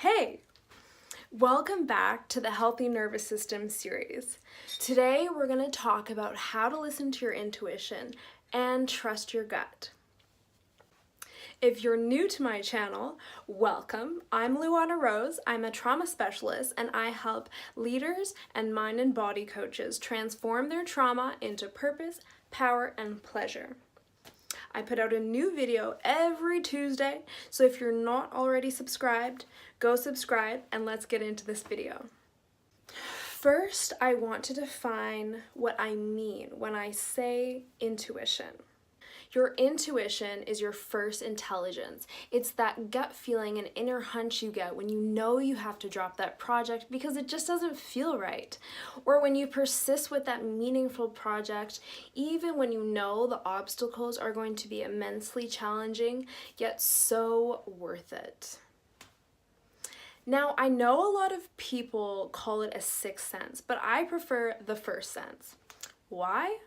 Hey! Welcome back to the Healthy Nervous System series. Today we're going to talk about how to listen to your intuition and trust your gut. If you're new to my channel, welcome. I'm Luana Rose. I'm a trauma specialist and I help leaders and mind and body coaches transform their trauma into purpose, power, and pleasure. I put out a new video every Tuesday, so if you're not already subscribed, go subscribe and let's get into this video. First, I want to define what I mean when I say intuition. Your intuition is your first intelligence. It's that gut feeling and inner hunch you get when you know you have to drop that project because it just doesn't feel right. Or when you persist with that meaningful project, even when you know the obstacles are going to be immensely challenging, yet so worth it. Now, I know a lot of people call it a sixth sense, but I prefer the first sense. Why?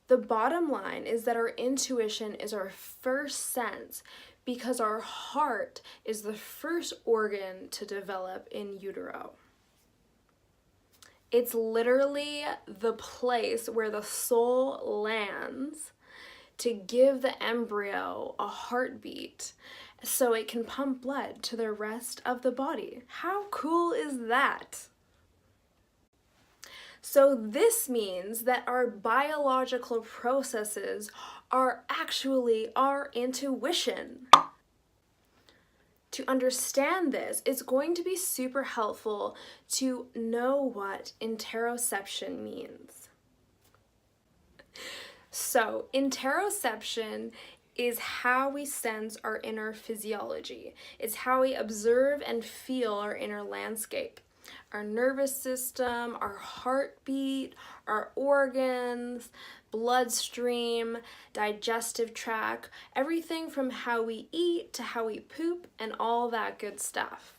The bottom line is that our intuition is our first sense because our heart is the first organ to develop in utero. It's literally the place where the soul lands to give the embryo a heartbeat so it can pump blood to the rest of the body. How cool is that? So this means that our biological processes are actually our intuition. To understand this, it's going to be super helpful to know what interoception means. So interoception is how we sense our inner physiology. It's how we observe and feel our inner landscape. Our nervous system, our heartbeat, our organs, bloodstream, digestive tract, everything from how we eat to how we poop and all that good stuff.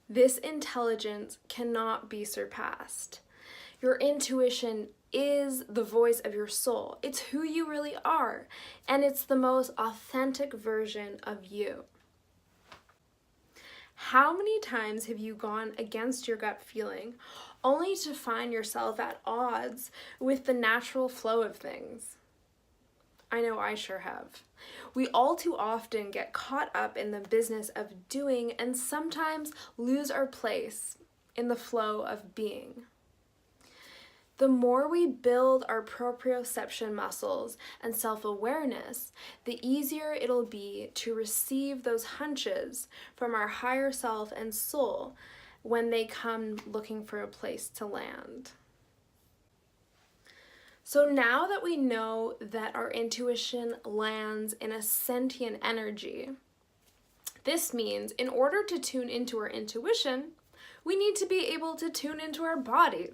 This intelligence cannot be surpassed. Your intuition is the voice of your soul. It's who you really are, and it's the most authentic version of you. How many times have you gone against your gut feeling only to find yourself at odds with the natural flow of things? I know I sure have. We all too often get caught up in the business of doing and sometimes lose our place in the flow of being. The more we build our proprioception muscles and self-awareness, the easier it'll be to receive those hunches from our higher self and soul when they come looking for a place to land. So now that we know that our intuition lands in a sentient energy, this means in order to tune into our intuition, we need to be able to tune into our bodies.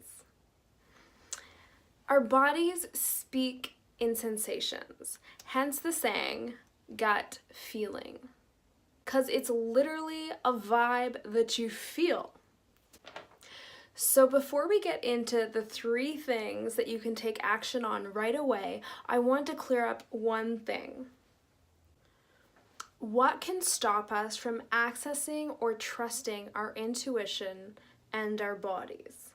Our bodies speak in sensations, hence the saying, gut feeling, because it's literally a vibe that you feel. So before we get into the 3 things that you can take action on right away, I want to clear up one thing. What can stop us from accessing or trusting our intuition and our bodies?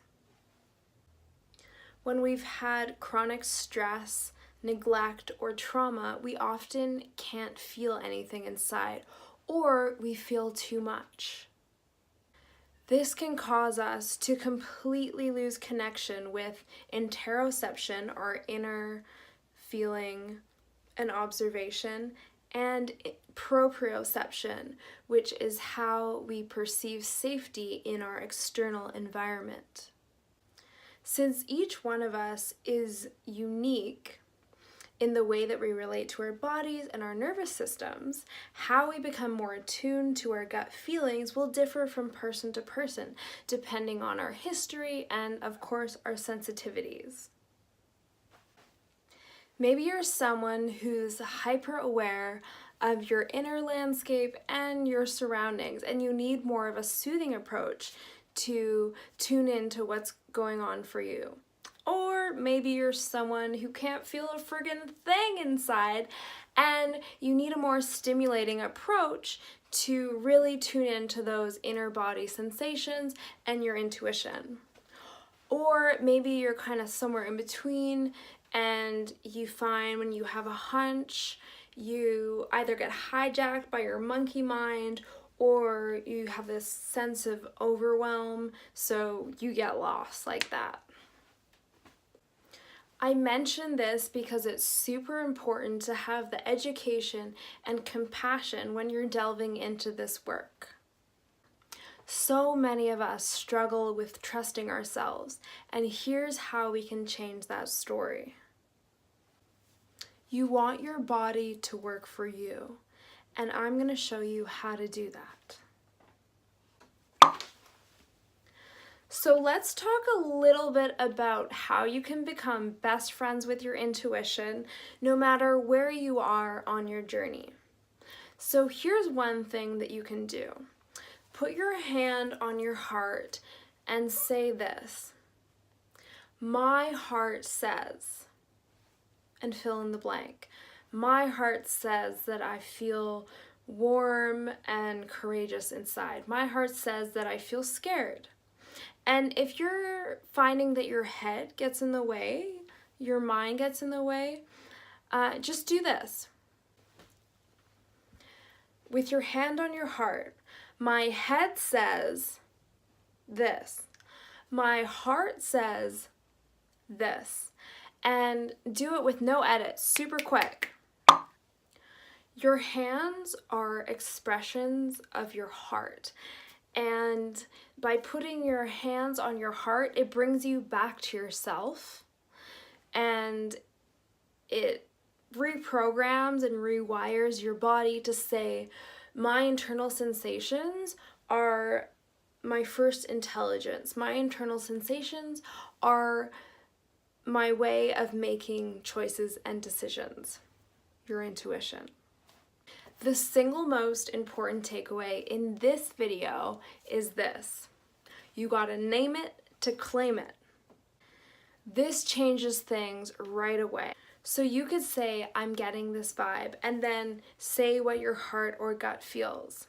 When we've had chronic stress, neglect, or trauma, we often can't feel anything inside, or we feel too much. This can cause us to completely lose connection with interoception, our inner feeling and observation, and proprioception, which is how we perceive safety in our external environment. Since each one of us is unique in the way that we relate to our bodies and our nervous systems, how we become more attuned to our gut feelings will differ from person to person, depending on our history and, of course, our sensitivities. Maybe you're someone who's hyper aware of your inner landscape and your surroundings, and you need more of a soothing approach to tune into what's going on for you. Or maybe you're someone who can't feel a friggin' thing inside and you need a more stimulating approach to really tune into those inner body sensations and your intuition. Or maybe you're kind of somewhere in between and you find when you have a hunch, you either get hijacked by your monkey mind or you have this sense of overwhelm, so you get lost like that. I mention this because it's super important to have the education and compassion when you're delving into this work. So many of us struggle with trusting ourselves, and here's how we can change that story. You want your body to work for you, and I'm going to show you how to do that. So let's talk a little bit about how you can become best friends with your intuition no matter where you are on your journey. So here's one thing that you can do. Put your hand on your heart and say this: my heart says, and fill in the blank. My heart says that I feel warm and courageous inside. My heart says that I feel scared. And if you're finding that your head gets in the way, your mind gets in the way, just do this. With your hand on your heart, my head says this. My heart says this. And do it with no edits, super quick. Your hands are expressions of your heart. And by putting your hands on your heart, it brings you back to yourself. And it reprograms and rewires your body to say, my internal sensations are my first intelligence. My internal sensations are my way of making choices and decisions. Your intuition. The single most important takeaway in this video is this: you gotta name it to claim it. This changes things right away. So you could say, I'm getting this vibe, and then say what your heart or gut feels.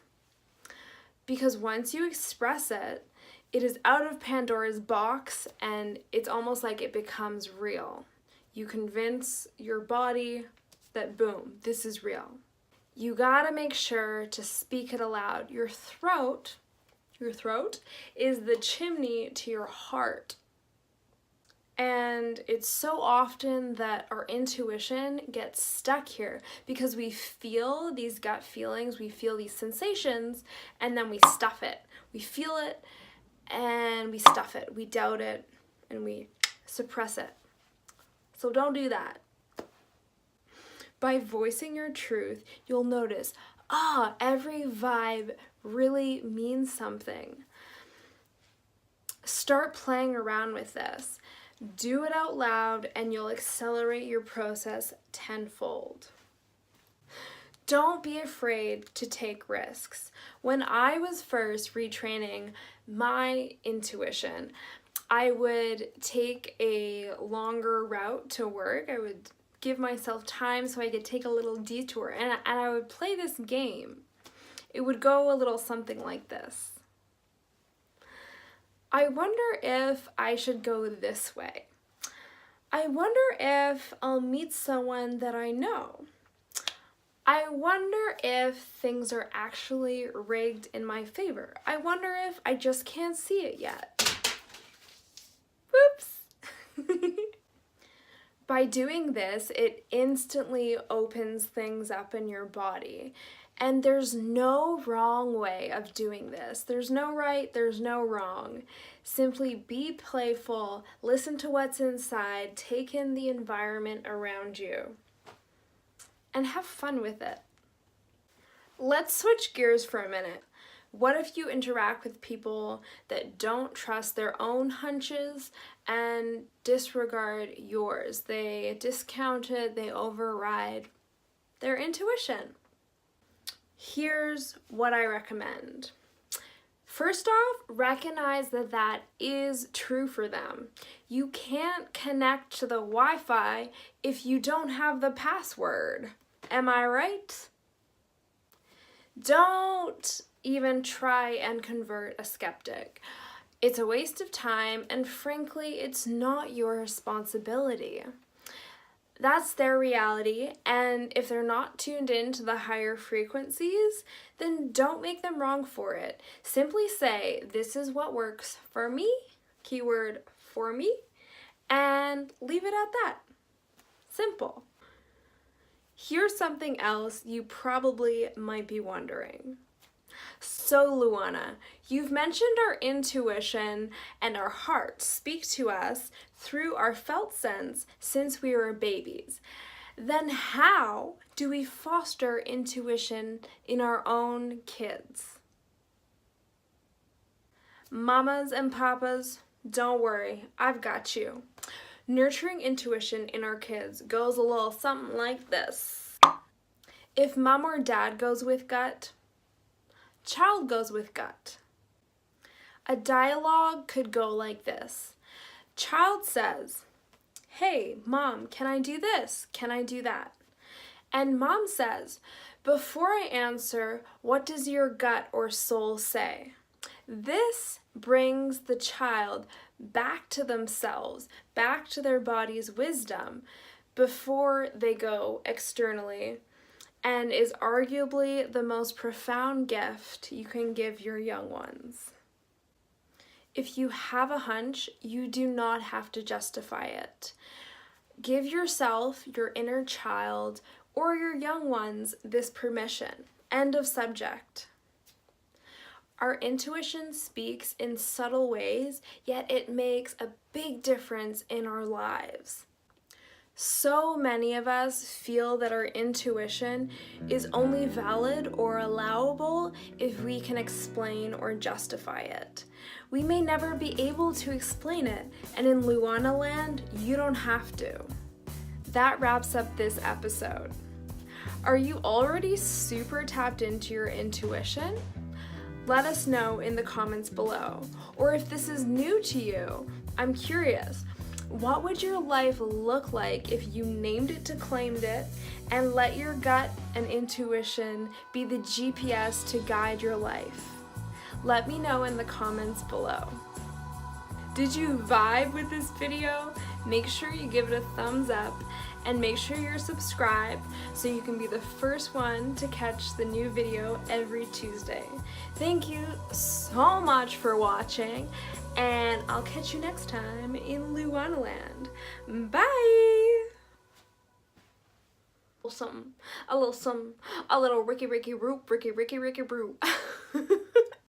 Because once you express it, it is out of Pandora's box and it's almost like it becomes real. You convince your body that, boom, this is real. You gotta make sure to speak it aloud. Your throat is the chimney to your heart. And it's so often that our intuition gets stuck here because we feel these gut feelings, we feel these sensations, and then we stuff it. We feel it and we stuff it. We doubt it and we suppress it. So don't do that. By voicing your truth, you'll notice, every vibe really means something. Start playing around with this. Do it out loud and you'll accelerate your process tenfold. Don't be afraid to take risks. When I was first retraining my intuition, I would take a longer route to work. I would give myself time so I could take a little detour, and I would play this game. It would go a little something like this. I wonder if I should go this way. I wonder if I'll meet someone that I know. I wonder if things are actually rigged in my favor. I wonder if I just can't see it yet. Whoops. By doing this, it instantly opens things up in your body. And there's no wrong way of doing this. There's no right, there's no wrong. Simply be playful, listen to what's inside, take in the environment around you, and have fun with it. Let's switch gears for a minute. What if you interact with people that don't trust their own hunches and disregard yours? They discount it, they override their intuition. Here's what I recommend. First off, recognize that that is true for them. You can't connect to the Wi-Fi if you don't have the password. Am I right? Don't even try and convert a skeptic. It's a waste of time, and frankly, it's not your responsibility. That's their reality, and if they're not tuned in to the higher frequencies, then don't make them wrong for it. Simply say, this is what works for me, keyword for me, and leave it at that. Simple. Here's something else you probably might be wondering. So Luana, you've mentioned our intuition and our heart speak to us through our felt sense since we were babies. Then how do we foster intuition in our own kids? Mamas and papas, don't worry, I've got you. Nurturing intuition in our kids goes a little something like this. If mom or dad goes with gut, child goes with gut. A dialogue could go like this. Child says, hey, mom, can I do this? Can I do that? And mom says, before I answer, what does your gut or soul say? This brings the child back to themselves, back to their body's wisdom before they go externally, and is arguably the most profound gift you can give your young ones. If you have a hunch, you do not have to justify it. Give yourself, your inner child, or your young ones this permission. End of subject. Our intuition speaks in subtle ways, yet it makes a big difference in our lives. So many of us feel that our intuition is only valid or allowable if we can explain or justify it. We may never be able to explain it, and in Luana land, you don't have to. That wraps up this episode. Are you already super tapped into your intuition? Let us know in the comments below. Or if this is new to you, I'm curious. What would your life look like if you named it to claimed it and let your gut and intuition be the GPS to guide your life? Let me know in the comments below. Did you vibe with this video? Make sure you give it a thumbs up and make sure you're subscribed so you can be the first one to catch the new video every Tuesday. Thank you so much for watching, and I'll catch you next time in Luana land. Bye! A little something, a little Ricky Roop, Ricky Roop.